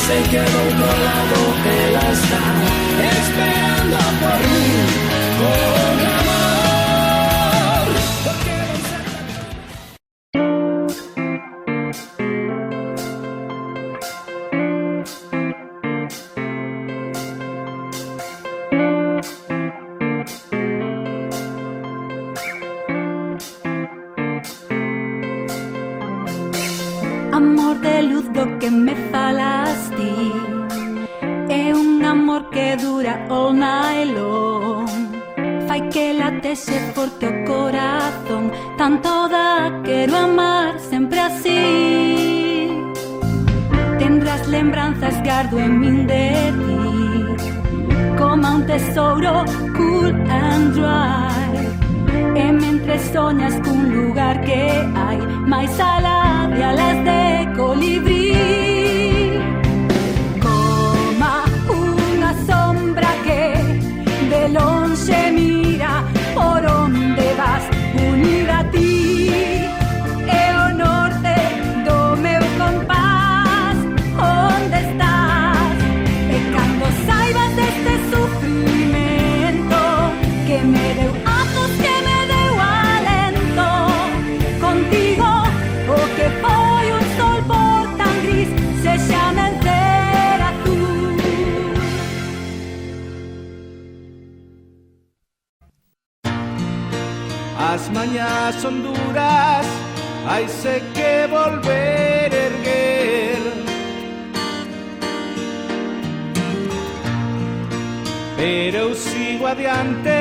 se quedó colado, él está esperando por mí, con amor. Porque no sé. Amor de luz do que me falas ti, é un amor que dura all night long. Fai que latexe forte o corazón, tanto dá, quero amar sempre así. Tendrás lembranzas, gardo en min de ti, como un tesouro cool and dry. E mentre soñas cun lugar que hai máis alá de alas de colibrí, coma unha sombra que de lonxe mira por onde vas unir a ti. É o norte do meu compás, onde estás? E cando saibas deste sufrimento que me deu atos, que me deu alento, contigo o que foi un sol por tan gris se chama ser azul. As mañas son duras, haise que volver erguer. Pero eu sigo adiante,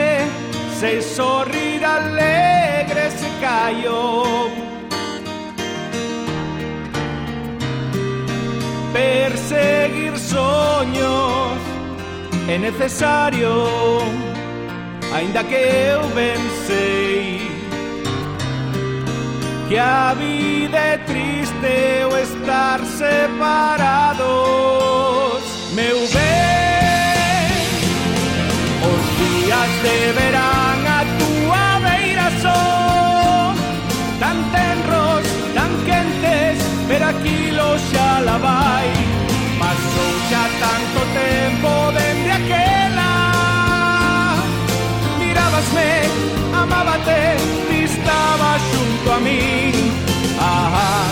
sei sorrir alegre se caio. Perseguir soños é necesario, aínda que eu ben sei que a vida é triste o estar separados. Meu ben, os días de verán a túa beira son tan tenros, tan quentes, pero aquilo xa la vai. Pasou xa tanto tempo dende aquela. Mirábasme, amábate, ti estabas xunto a min. Ah,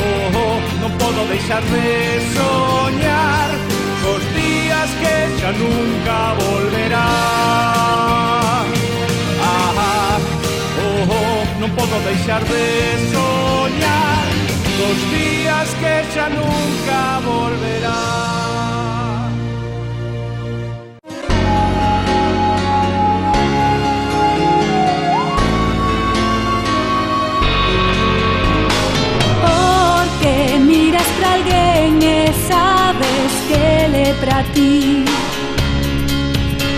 oh, oh, non podo deixar de soñar cos días que xa nunca volverán. Ah, oh, oh, non podo deixar de soñar cos días que xa nunca volverán. Porque miras pra alguén e sabes que ele é pra ti,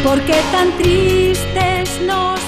porque tan tristes nos